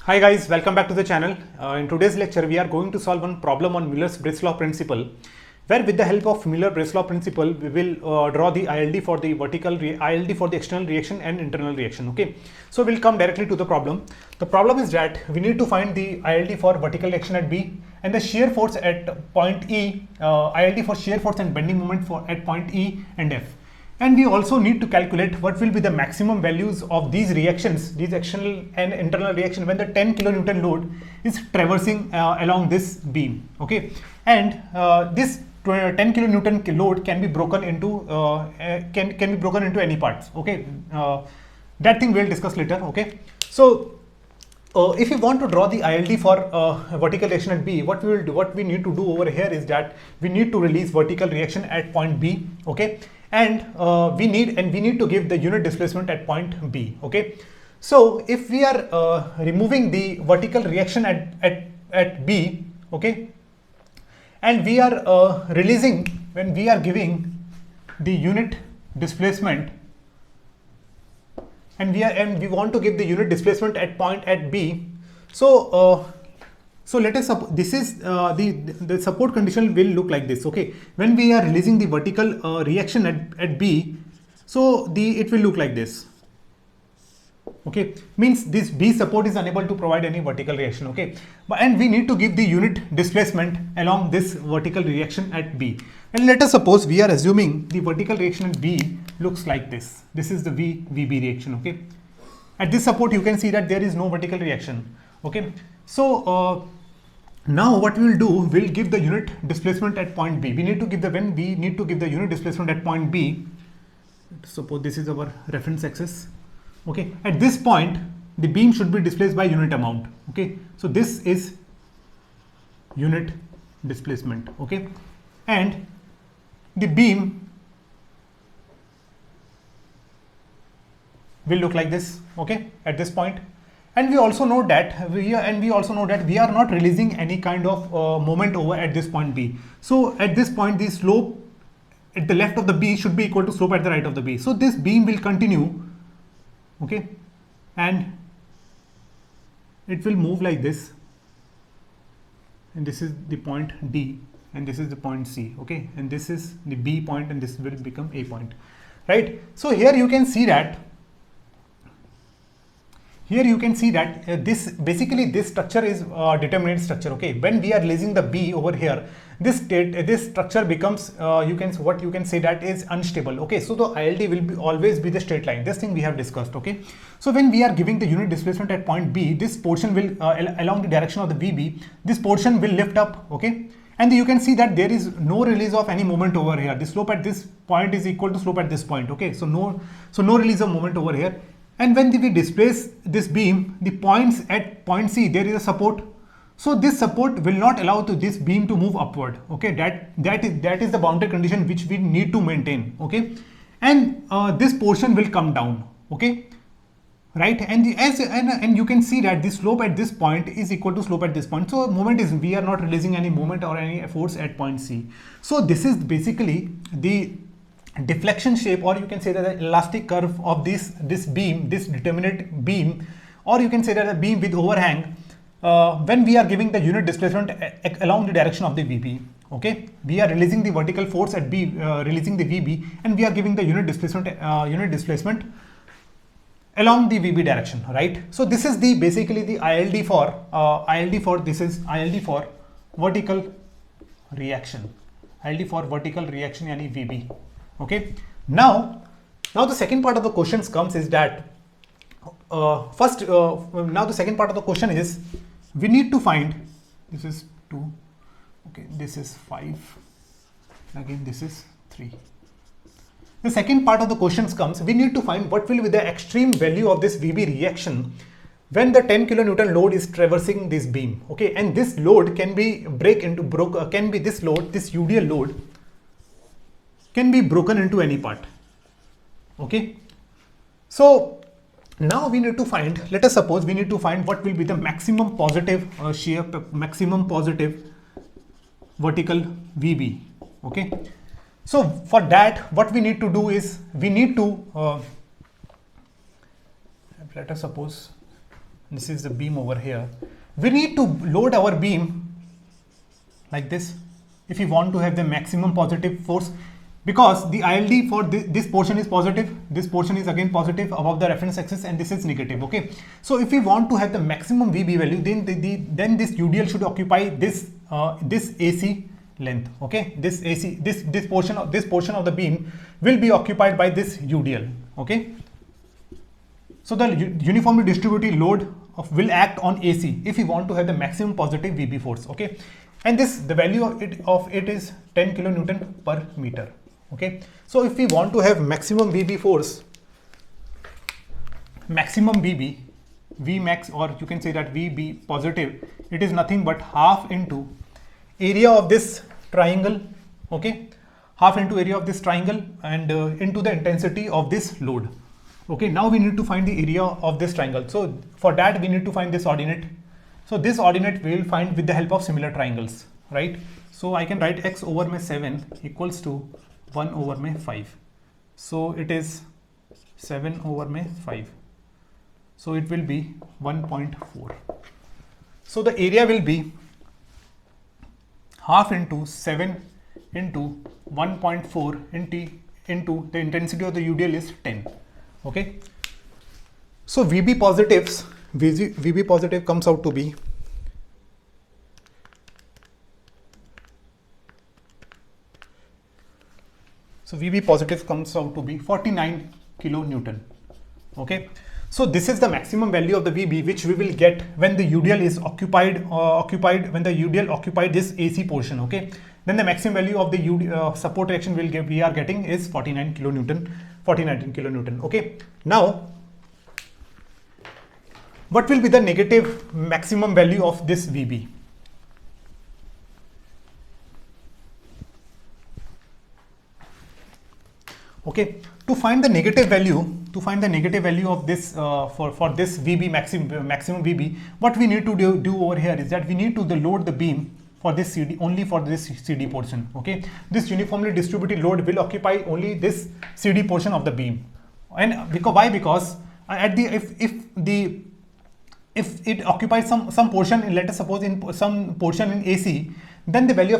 Hi guys, welcome back to the channel. In today's lecture, we are going to solve one problem on Miller's-Bretz law principle, where with the help of Miller-Bretz law principle, we will draw the ILD for the ILD for the external reaction and internal reaction. Okay, so we'll come directly to the problem. The problem is that we need to find the ILD for vertical reaction at B and the shear force at point E, ILD for shear force and bending moment at point E and F. And we also need to calculate what will be the maximum values of these reactions, these external and internal reaction, when the 10 kilonewton load is traversing along this beam. Okay, and this 10 kilonewton load can be broken into can be broken into any parts. Okay, that thing we'll discuss later. Okay, so if you want to draw the ILD for vertical reaction at B, what we need to do over here is that we need to release vertical reaction at point B. Okay, and we need to give the unit displacement at point B. Okay, so if we are removing the vertical reaction at B, okay, and we are releasing when we are giving the unit displacement, and we want to give the unit displacement at point at B. So so let us suppose this is the support condition will look like this. Okay, when we are releasing the vertical reaction at B, so it will look like this. Okay, means this B support is unable to provide any vertical reaction. Okay, and we need to give the unit displacement along this vertical reaction at B. And let us suppose we are assuming the vertical reaction at B looks like this. This is the VB reaction. Okay, at this support you can see that there is no vertical reaction. Okay, so now what we will do, we'll give the unit displacement at point B. We need to give the unit displacement at point B. Suppose this is our reference axis. Okay, at this point the beam should be displaced by unit amount. Okay, so this is unit displacement. Okay, and the beam will look like this. Okay, at this point. And we also know that we are not releasing any kind of moment over at this point B. So at this point, the slope at the left of the B should be equal to slope at the right of the B. So this beam will continue, okay, and it will move like this. And this is the point D, and this is the point C. Okay, and this is the B point, and this will become A point, right? So here you can see that. Here you can see that this structure is determinate structure. Okay, when we are releasing the B over here, this structure becomes you can say that is unstable. Okay, so the ILD will always be the straight line. This thing we have discussed. Okay, so when we are giving the unit displacement at point B, this portion will along the direction of the VB, this portion will lift up. Okay, and you can see that there is no release of any moment over here. The slope at this point is equal to slope at this point. Okay, so no release of moment over here. And when we displace this beam, the points at point C, there is a support. So this support will not allow to this beam to move upward. Okay, that is the boundary condition which we need to maintain. Okay, and this portion will come down. Okay, right, and you can see that the slope at this point is equal to slope at this point. So moment is, we are not releasing any moment or any force at point C. So this is basically the deflection shape, or you can say that the elastic curve of this beam, this determinate beam, or you can say that the beam with overhang when we are giving the unit displacement along the direction of the VB. Okay, we are releasing the vertical force at B, releasing the VB, and we are giving the unit displacement along the VB direction, right? So this is the basically the ILD for this is ILD for vertical reaction, ILD for vertical reaction, yani VB. Okay, now the second part of the questions comes is that now the second part of the question is we need to find, this is 2, okay, this is 5, again this is 3. The second part of the questions comes, we need to find what will be the extreme value of this VB reaction when the 10 kilonewton load is traversing this beam. Okay, and this load can be this UDL load can be broken into any part. Okay, so now we need to find, let us suppose we need to find what will be the maximum positive shear, maximum positive vertical VB. Okay, so for that what we need to do is we need to let us suppose this is the beam over here. We need to load our beam like this if we want to have the maximum positive force, because the ILD for this portion is positive, this portion is again positive above the reference axis, and this is negative. Okay, so if we want to have the maximum VB value, then this UDL should occupy this this AC length. Okay, this AC, this portion of the beam will be occupied by this UDL. Okay, so the uniformly distributed load will act on AC if we want to have the maximum positive VB force. Okay, and the value of it is 10 kilonewton per meter. Okay, so if we want to have maximum VB force, maximum VB, Vmax, or you can say that VB positive, it is nothing but half into area of this triangle. Okay, half into area of this triangle and into the intensity of this load. Okay, now we need to find the area of this triangle. So for that we need to find this ordinate. So this ordinate we will find with the help of similar triangles, right? So I can write x over my 7 equals to 1 over my 5. So it is 7 over my 5. So it will be 1.4. So the area will be half into 7 into 1.4 into the intensity of the UDL is 10. Okay. So VB positive comes out to be VB positive comes out to be 49 kilonewton. Okay, so this is the maximum value of the VB which we will get when the UDL is occupied when the UDL occupied this AC portion. Okay, then the maximum value of the support reaction we are getting is 49 kilonewton. Okay, now what will be the negative maximum value of this VB? Okay, to find the negative value of this for this VB maximum VB, what we need to do over here is that we need to load the beam for this CD, only for this CD portion. Okay, this uniformly distributed load will occupy only this CD portion of the beam. And because at the if it occupies some portion, let us suppose in some portion in AC, then the value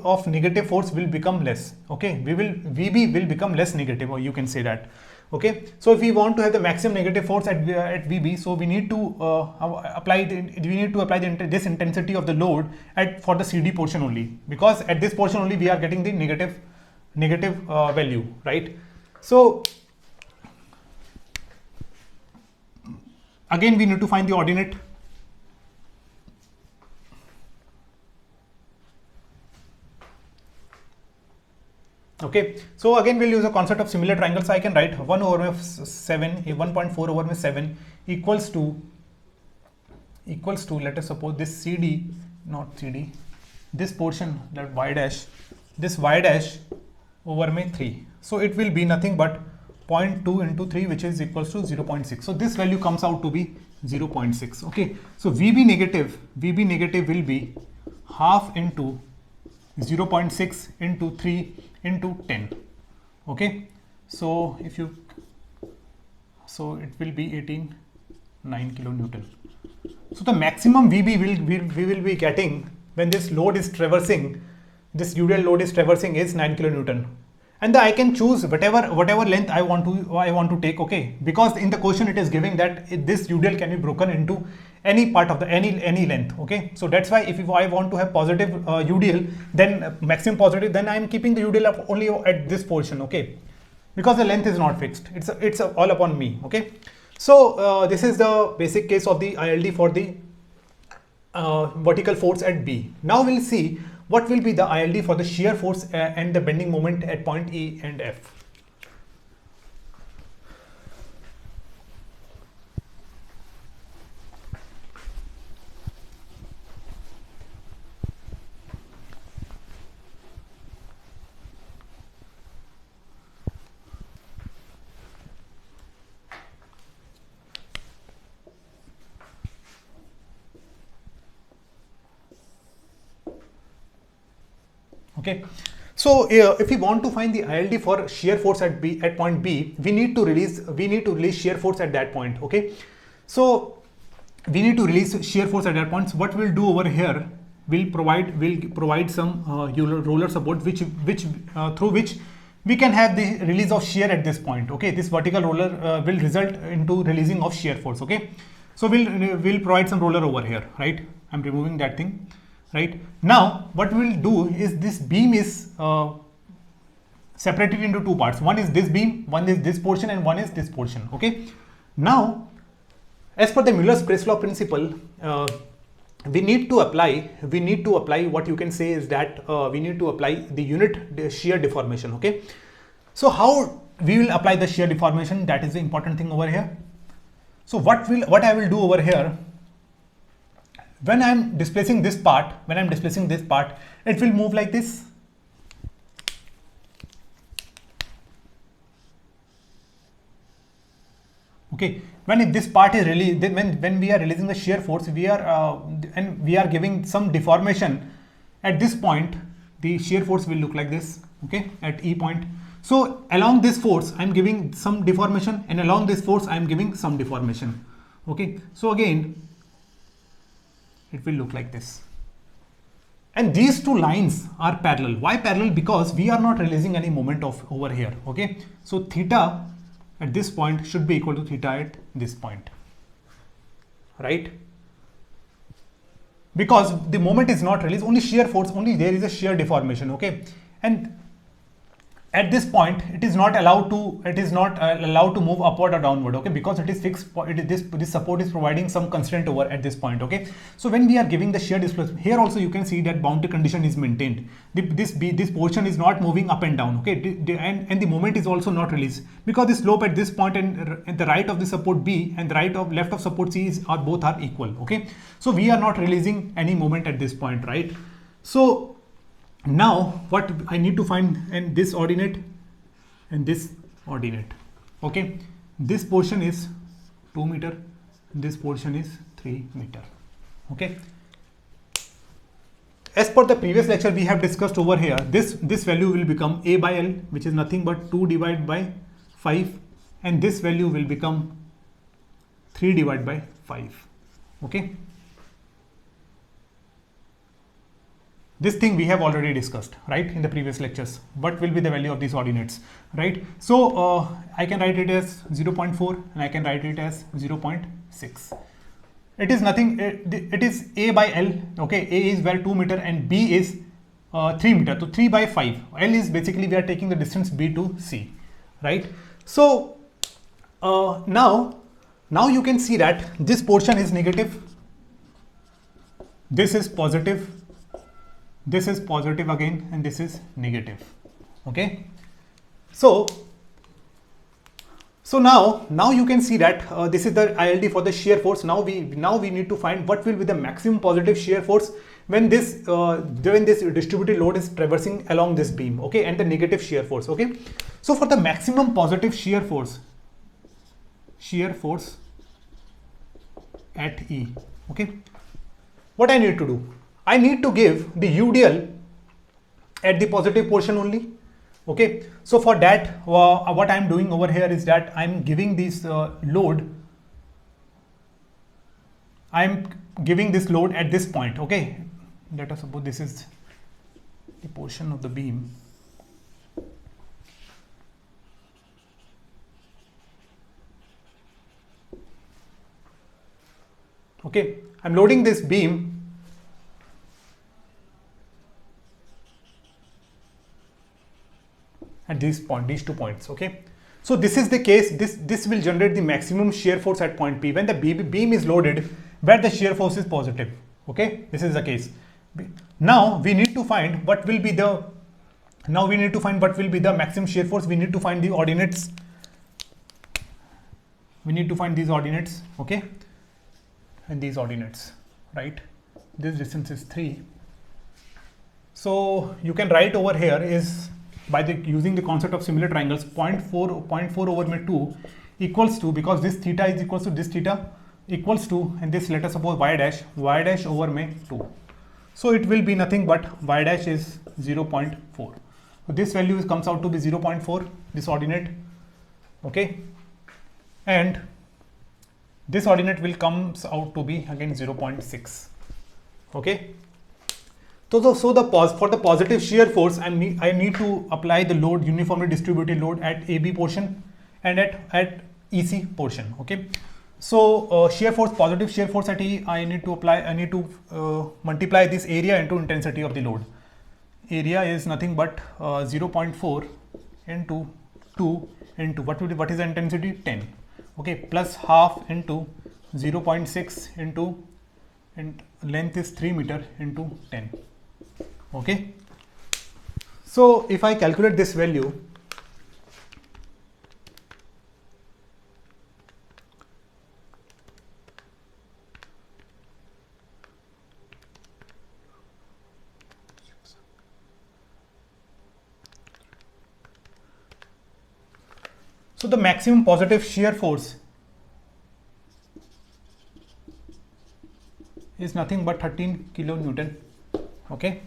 of negative force will become less. Okay, VB will become less negative, or you can say that. Okay, so if we want to have the maximum negative force at VB, so we need to apply this intensity of the load for the CD portion only, because at this portion only we are getting the negative value, right? So again we need to find the ordinate. Okay, so again we'll use a concept of similar triangles. So I can write 1 over 7, 1.4 over 7 equals to let us suppose this CD, this portion, that y dash over my 3. So it will be nothing but 0.2 into 3, which is equals to 0.6. So this value comes out to be 0.6. Okay, so VB negative will be half into 0.6 into 3 into 10. Okay, so it will be 9 kilonewton. So the maximum VB we will be getting when this load is traversing, this UDL load is traversing, is 9 kilonewton. And I can choose whatever length I want to take. Okay, because in the question it is giving that this UDL can be broken into any part of the any length. Okay, so that's why if I want to have positive UDL, then maximum positive, then I am keeping the UDL up only at this portion. Okay, because the length is not fixed, it's all upon me. Okay, so this is the basic case of the ILD for the vertical force at B. Now we'll see what will be the ILD for the shear force and the bending moment at point E and F. Okay, so if we want to find the ILD for shear force at point B, we need to release shear force at that point. Okay, So we need to release shear force at that point. So what we'll do over here, we'll provide some roller support, which through which we can have the release of shear at this point. Okay, this vertical roller will result into releasing of shear force. Okay, so we'll provide some roller over here, right? I'm removing that thing, right? Now what we'll do is, this beam is separated into two parts. One is this beam, one is this portion, and one is this portion. Okay, now as per the Müller's press law principle, we need to apply what you can say is that we need to apply the unit shear deformation. Okay, so how we will apply the shear deformation, that is the important thing over here. So what I will do over here, when I'm displacing this part, it will move like this. Okay, when this part is released, when we are releasing the shear force, we are giving some deformation at this point. The shear force will look like this. Okay, at E point. So along this force I'm giving some deformation, and along this force I'm giving some deformation. Okay, so again it will look like this, and these two lines are parallel. Why parallel? Because we are not releasing any moment of over here. Okay, so theta at this point should be equal to theta at this point, right? Because the moment is not released, only shear force, only there is a shear deformation. Okay, and at this point it is not allowed to move upward or downward. Okay, because it is fixed. This support is providing some constraint over at this point. Okay, so when we are giving the shear displacement here, also you can see that boundary condition is maintained. This portion is not moving up and down. Okay, and the moment is also not released, because the slope at this point and the right of the support B and the left of support C are both equal. Okay, so we are not releasing any moment at this point, right? So now what I need to find, and this ordinate and this ordinate. Okay, this portion is 2 meter, this portion is 3 meter. Okay, as per the previous lecture we have discussed over here, this value will become A by L, which is nothing but 2 divided by 5, and this value will become 3 divided by 5. Okay, this thing we have already discussed, right, in the previous lectures. What will be the value of these ordinates, right? So I can write it as 0.4 and I can write it as 0.6. It is nothing, it is A by L. Okay, A is where 2 meter and B is 3 meter, so 3 by 5. L is basically we are taking the distance B to C, right? So now you can see that this portion is negative, this is positive, this is positive again, and this is negative. Okay, so now you can see that this is the ILD for the shear force. Now we need to find what will be the maximum positive shear force when this distributed load is traversing along this beam. Okay, and the negative shear force. Okay, so for the maximum positive shear force at E. Okay, what I need to do, I need to give the UDL at the positive portion only. Okay, so for that what I am doing over here is that I am giving this load. I am giving this load at this point. Okay, let us suppose this is the portion of the beam. Okay, I am loading this beam at these 2 points. Okay, so this is the case. This will generate the maximum shear force at point P when the beam is loaded where the shear force is positive. Okay, this is the case. Now we need to find what will be the maximum shear force. We need to find the ordinates. We need to find these ordinates. Okay, and these ordinates, right? This distance is 3. So you can write over here is by using the concept of similar triangles, 0.4 over 2 equals to, because this theta is equals to this theta equals to, and this let us suppose y dash over 2. So it will be nothing but y dash is 0.4. So this value comes out to be 0.4, this ordinate. Okay, and this ordinate will comes out to be again 0.6. Okay. For the positive shear force, I need to apply the load, uniformly distributed load at AB portion and at EC portion. Okay. So shear force, positive shear force at E, I need to multiply this area into intensity of the load. Area is nothing but 0.4 into 2 into what is the intensity? 10. Okay, plus half into 0.6 into, and length is 3 meter into 10. Okay, so if I calculate this value, so the maximum positive shear force is nothing but 13 kilonewton. Okay,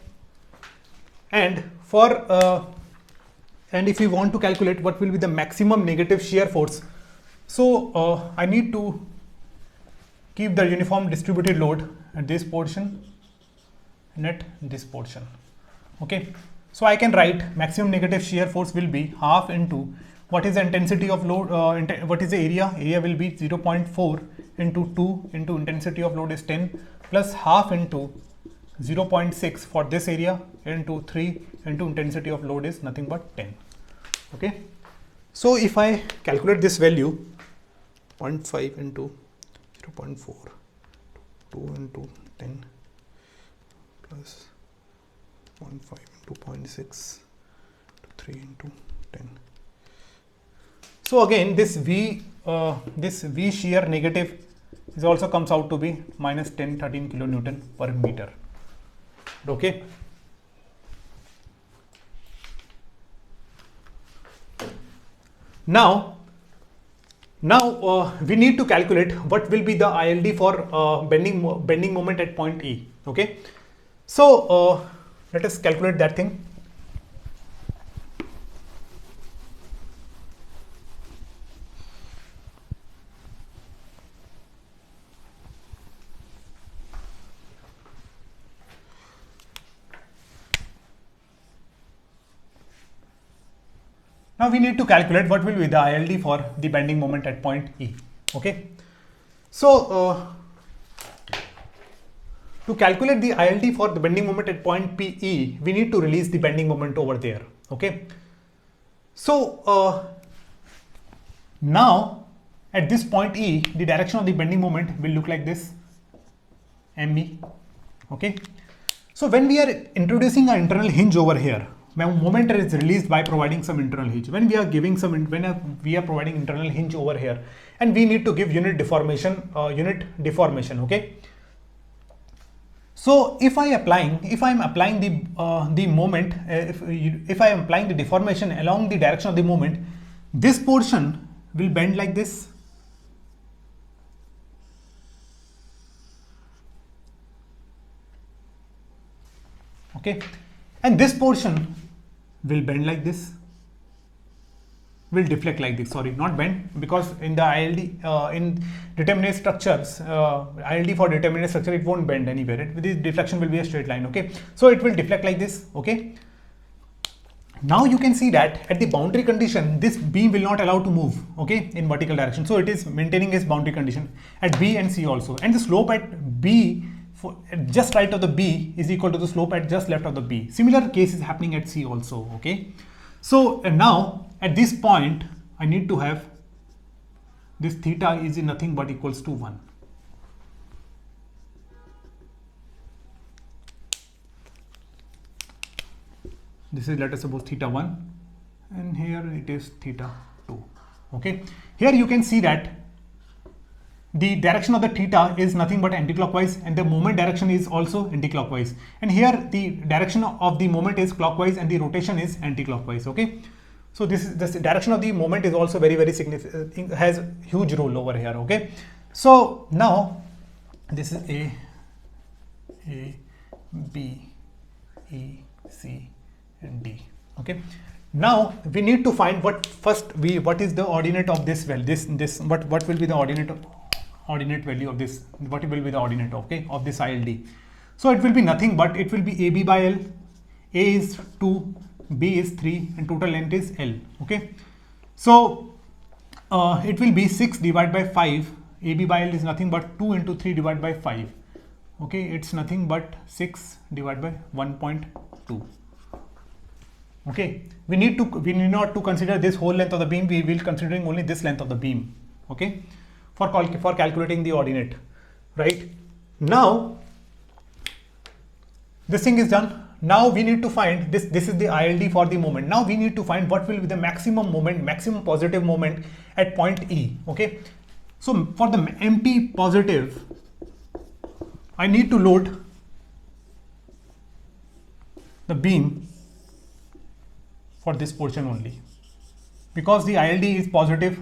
and and if you want to calculate what will be the maximum negative shear force, so I need to keep the uniform distributed load at this portion and at this portion. Okay, so I can write maximum negative shear force will be half into what is the intensity of load, what is the area? Area will be 0.4 into 2 into intensity of load is 10 plus half into 0.6 for this area into 3 into intensity of load is nothing but 10. Okay, so if I calculate this value, 0.5 into 0.4, 2 into 10 plus 0.5 into 0.6 to 3 into 10. So again this V shear negative is also comes out to be minus 13 kilonewton per meter. Okay. Now we need to calculate what will be the ILD for bending moment at point E. Okay, so let us calculate that thing. Now we need to calculate what will be the ILD for the bending moment at point E. Okay, so to calculate the ILD for the bending moment at point PE, we need to release the bending moment over there. Okay, so now at this point E, the direction of the bending moment will look like this, ME. Okay, so when we are introducing an internal hinge over here, moment is released by providing some internal hinge. When we are giving we are providing internal hinge over here, and we need to give unit deformation. Okay, so if I am applying the moment, if I am applying the deformation along the direction of the moment, this portion will bend like this. Okay, and this portion will bend like this, will deflect like this. Sorry, not bend, because in the ILD in determinate structures, ILD for determinate structure, it won't bend anywhere. This deflection will be a straight line. Okay, so it will deflect like this. Okay, now you can see that at the boundary condition, this beam will not allow to move. Okay, in vertical direction, so it is maintaining its boundary condition at B and C also, and the slope at B just right of the B is equal to the slope at just left of the B. Similar case is happening at C also. Okay, so now at this point I need to have this theta is nothing but equals to 1. This is, let us suppose, theta 1, and here it is theta 2. Okay, here you can see that the direction of the theta is nothing but anti-clockwise, and the moment direction is also anti-clockwise, and here the direction of the moment is clockwise and the rotation is anti-clockwise. Okay, so this direction of the moment is also very significant, has huge role over here. Okay, so now this is A, B, E, C and D. Okay, now we need to find what is the ordinate of this well, what will be the ordinate ordinate value of this, what will be the ordinate, okay, of this ILD. So it will be nothing but it will be AB by L. A is 2, B is 3, and total length is L. Okay, so it will be 6 divided by 5. AB by L is nothing but 2 into 3 divided by 5. Okay, it's nothing but 6 divided by 1.2. Okay, we need not to consider this whole length of the beam. We will considering only this length of the beam. Okay, for calculating the ordinate. Right now, this thing is done. Now we need to find this. This is the ILD for the moment. Now we need to find what will be the maximum moment, maximum positive moment at point E. Okay, so for the MP positive, I need to load the beam for this portion only, because the ILD is positive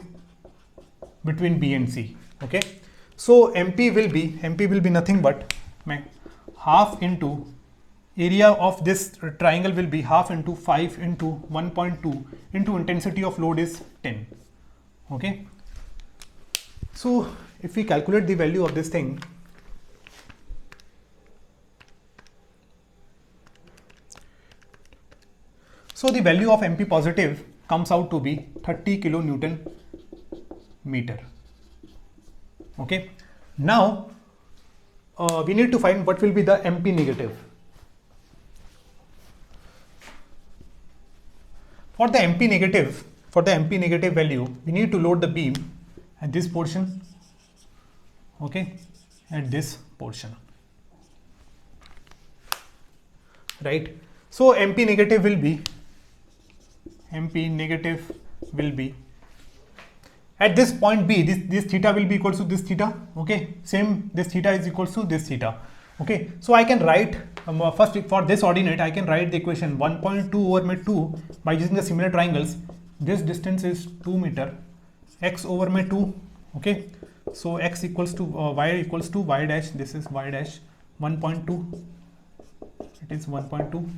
between B and C. Okay, so MP will be nothing but half into area of this triangle will be half into 5 into 1.2 into intensity of load is 10. Okay, so if we calculate the value of this thing, so the value of MP positive comes out to be 30 kilonewton meter. Okay, now we need to find what will be the MP negative. For the MP negative value, we need to load the beam at this portion, okay, at this portion, right? So MP negative will be at this point B, this theta will be equal to this theta. Okay, same, this theta is equal to this theta. Okay, so I can write first for this ordinate, I can write the equation 1.2 over 2 by using the similar triangles. This distance is 2 meter, x over 2. Okay, so x equals to y equals to y dash. This is y dash 1.2. It is 1.2.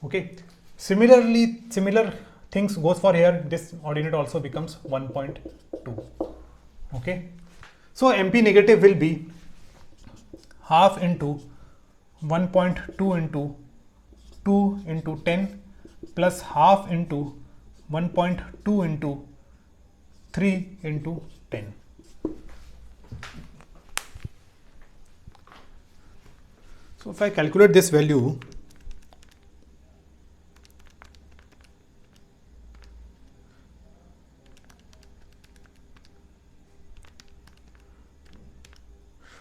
Okay, similar things goes for here. This ordinate also becomes 1.2. Okay, so MP negative will be half into 1.2 into 2 into 10 plus half into 1.2 into 3 into 10. So if I calculate this value,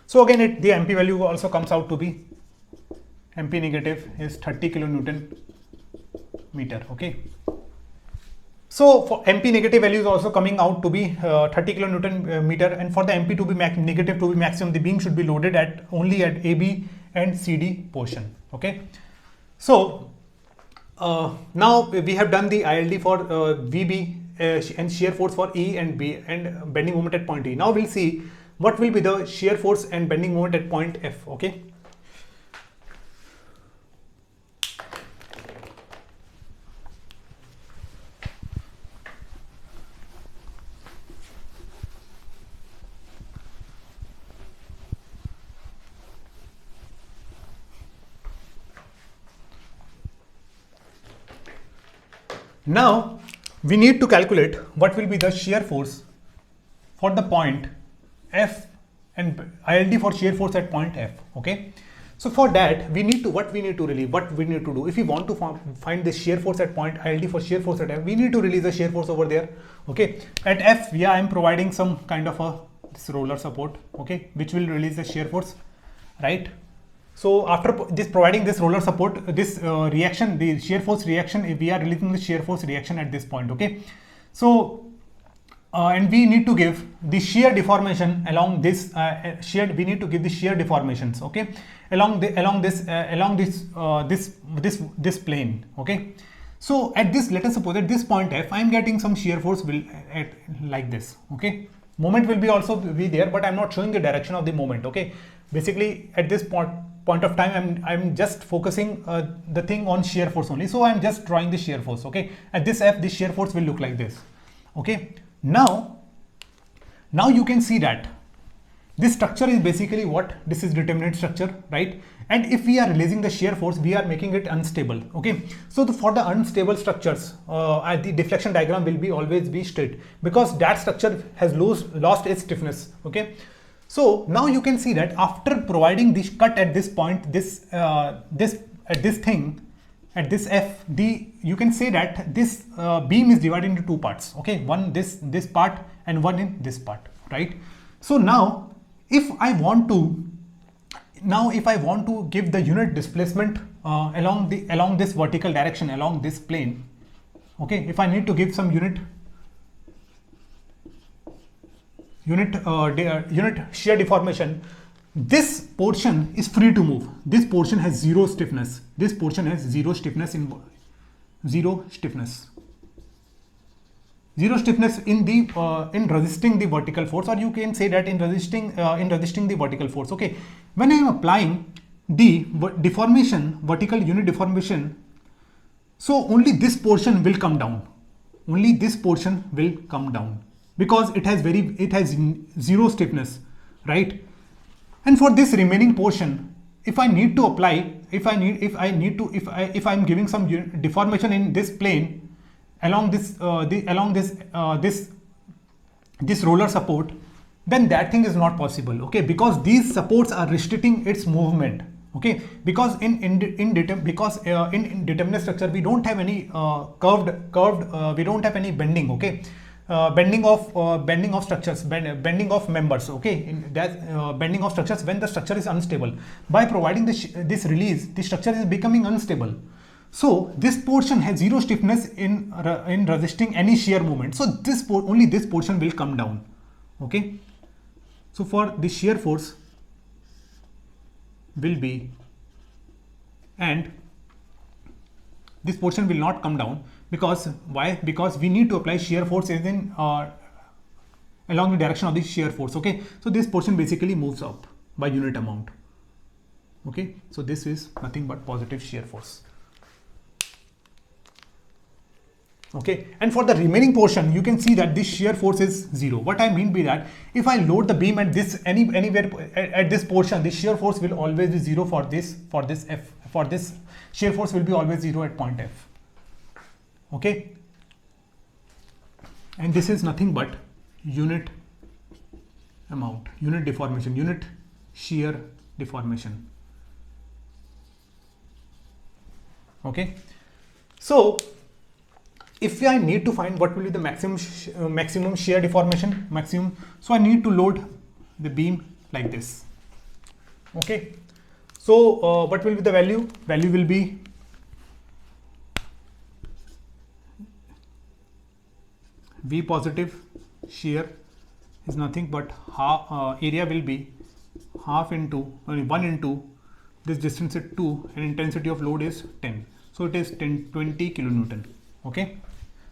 so again the MP value also comes out to be, MP negative is 30 kilonewton meter. Okay, so for MP negative value is also coming out to be 30 kilonewton meter, and for the MP to be negative to be maximum, the beam should be loaded at only at AB and CD portion. Okay, so now we have done the ILD for VB and shear force for E and B and bending moment at point E. Now we'll see what will be the shear force and bending moment at point F. Okay, now we need to calculate what will be the shear force for the point F and ILD for shear force at point F. Okay, so for that we need to what we need to do if we want to find the shear force at point ILD for shear force at F, we need to release the shear force over there. Okay, at F, yeah, I am providing some kind of this roller support, okay, which will release the shear force, right? So after this providing this roller support, this reaction, the shear force reaction, we are releasing the shear force reaction at this point. Okay, so and we need to give the shear deformation along this we need to give the shear deformations, okay, along this plane. Okay, so at this, let us suppose at this point F, I am getting some shear force will at like this. Okay, moment will be also be there, but I am not showing the direction of the moment. Okay, basically at this point of time I'm just focusing the thing on shear force only, so I'm just drawing the shear force. Okay, at this F, the shear force will look like this. Okay, now you can see that This structure is basically what? This is determinate structure, right? And if we are releasing the shear force, we are making it unstable. Okay, so for the unstable structures, the deflection diagram will be always be straight, because that structure has lost its stiffness. Okay, so now you can see that after providing this cut at this point, this thing at this F, you can say that this beam is divided into two parts. Okay, one this part and one in this part, right? So now if I want to give the unit displacement along this vertical direction, along this plane, okay, if I need to give some unit shear deformation, this portion is free to move. This portion has zero stiffness. This portion has zero stiffness in resisting the vertical force, or you can say that in resisting the vertical force. Okay, when I am applying the vertical unit deformation, so only this portion will come down. Only this portion will come down, because it has zero stiffness, right? And for this remaining portion, if I need to apply, if I'm giving some deformation in this plane along this roller support, then that thing is not possible. Okay, because these supports are restricting its movement. Okay, because in determinate structure we don't have any we don't have any bending. Okay, bending of structures, bending of members. Okay, in that bending of structures when the structure is unstable. By providing this release, the structure is becoming unstable. So this portion has zero stiffness in resisting any shear movement. So only this portion will come down. Okay, so for the shear force will be, and this portion will not come down, because why? Because we need to apply shear force in along the direction of the shear force. Okay, so this portion basically moves up by unit amount. Okay, so this is nothing but positive shear force. Okay, and for the remaining portion, you can see that this shear force is zero. What I mean by that, if I load the beam at this anywhere at this portion, the shear force will always be zero for this F. For this, shear force will be always zero at point F. Okay, and this is nothing but unit amount, unit deformation, unit shear deformation. Okay, so if I need to find what will be the maximum shear deformation, so I need to load the beam like this. Okay, so what will be the value? Value will be V positive shear is nothing but half, area will be half into 1 into this distance is 2 and intensity of load is 10. So it is 20 kilonewton. Okay,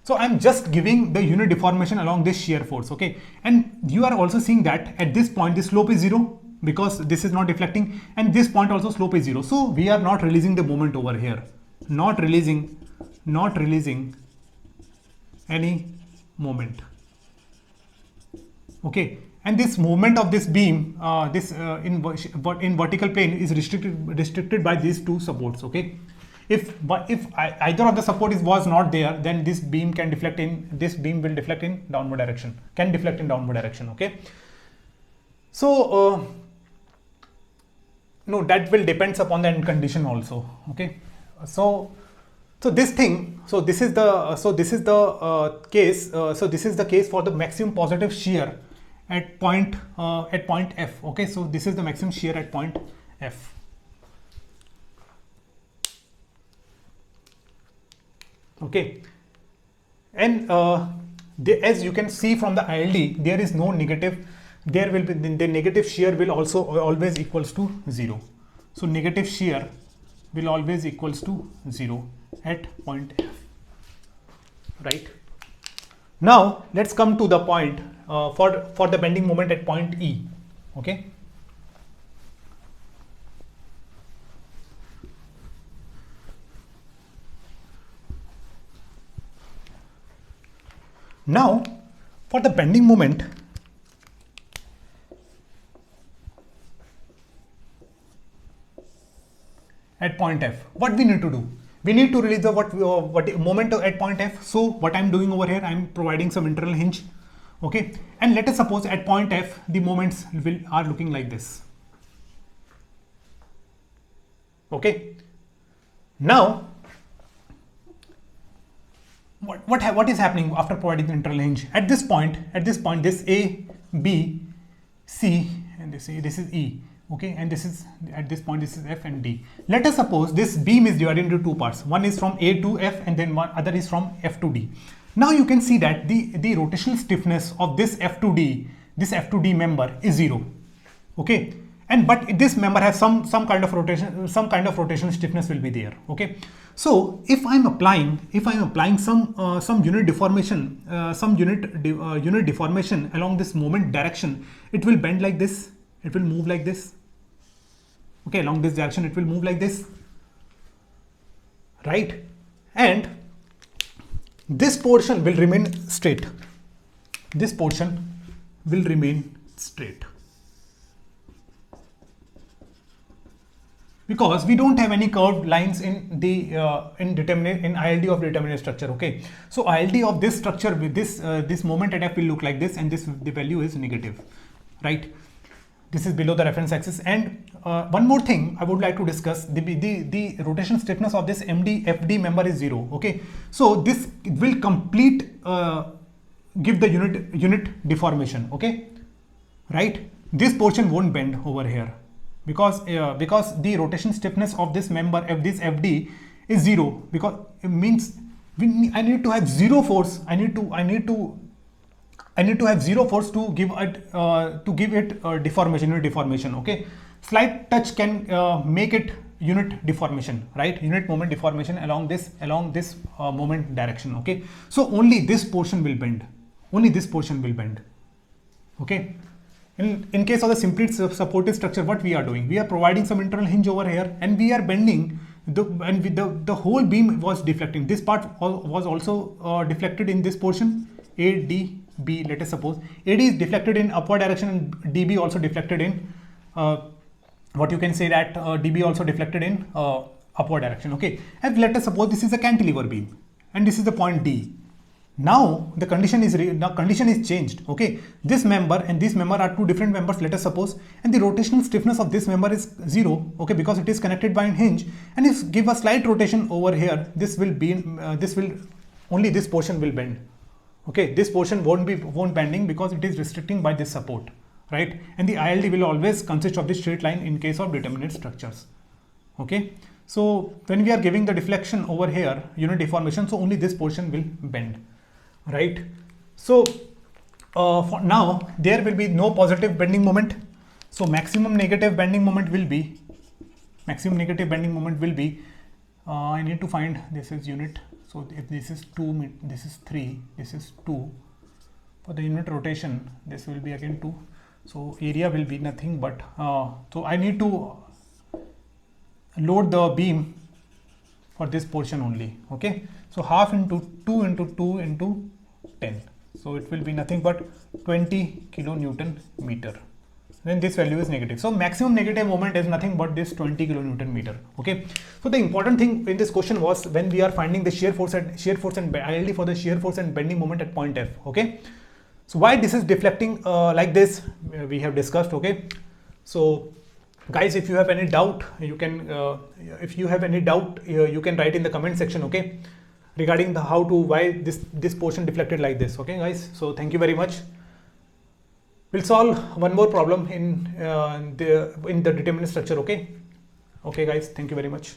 so I'm just giving the unit deformation along this shear force. Okay, and you are also seeing that at this point the slope is 0, because this is not deflecting, and this point also slope is 0. So we are not releasing the moment over here, not releasing any moment. Okay, and this movement of this beam in vertical plane is restricted by these two supports. Okay, if either of the support was not there, then this beam will deflect in downward direction, okay, so no, that will depends upon the end condition also. Okay, so this is the case. So this is the case for the maximum positive shear at point F. Okay, so this is the maximum shear at point F. Okay, and as you can see from the ILD, there is no negative. There will be the negative shear will also always equals to 0. So negative shear will always equals to 0 at point F. Right. Now let's come to the point for the bending moment at point E. Okay. Now for the bending moment at point F, what we need to do? We need to release the what moment at point F. So what I'm doing over here, I'm providing some internal hinge. Okay, and let us suppose at point F the moments are looking like this. Okay, now what is happening after providing the internal hinge? At this point this A, B, C, and this is E. Okay, and this is at this point this is F and D. Let us suppose this beam is divided into two parts. One is from A to F and then one other is from F to D. Now you can see that the rotational stiffness of this F to D member is 0. Okay, and but this member has some kind of rotational stiffness will be there. Okay, so if I'm applying some unit deformation unit deformation along this moment direction, it will bend like this, it will move like this. Okay, along this direction it will move like this, right? And this portion will remain straight. This portion will remain straight because we don't have any curved lines in the in ILD of determinate structure. Okay, so ILD of this structure with this moment at F will look like this, and this the value is negative, right? This is below the reference axis. And one more thing I would like to discuss, the rotation stiffness of this MD FD member is 0. Okay, so this will complete give the unit deformation. Okay, right? This portion won't bend over here because the rotation stiffness of this member of this FD is 0, because it means I need to have zero force. I need to have zero force to give it deformation, unit deformation. Okay, slight touch can make it unit deformation, right? Unit moment deformation along this moment direction. Okay, so only this portion will bend. Only this portion will bend. Okay. In case of the simply supported structure, what we are doing, we are providing some internal hinge over here, and we are bending the whole beam was deflecting. This part was also deflected in this portion. A, D, B, let us suppose AD is deflected in upward direction and DB also deflected in what you can say that DB also deflected in upward direction. Okay, and let us suppose this is a cantilever beam and this is the point D. Now the condition is changed. Okay, this member and this member are two different members, let us suppose, and the rotational stiffness of this member is 0. Okay, because it is connected by a hinge, and if give a slight rotation over here, this will only this portion will bend. Okay, this portion won't bending because it is restricting by this support, right? And the ILD will always consist of the straight line in case of determinate structures. Okay, so when we are giving the deflection over here, unit deformation, so only this portion will bend, right? So for now there will be no positive bending moment, so maximum negative bending moment will be I need to find, this is unit. So if this is 2, this is 3, this is 2. For the unit rotation, this will be again 2. So area will be nothing but, so I need to load the beam for this portion only. Okay, so half into 2 into 2 into 10. So it will be nothing but 20 kilonewton meter. Then this value is negative. So maximum negative moment is nothing but this 20 kilonewton meter. Okay, so the important thing in this question was when we are finding the shear force and ILD for the shear force and bending moment at point F. Okay, so why this is deflecting like this, we have discussed. Okay, so guys, if you have any doubt, you can you can write in the comment section. Okay, regarding the why this portion deflected like this. Okay guys, so thank you very much. We'll solve one more problem in the determinate structure. Okay guys, thank you very much.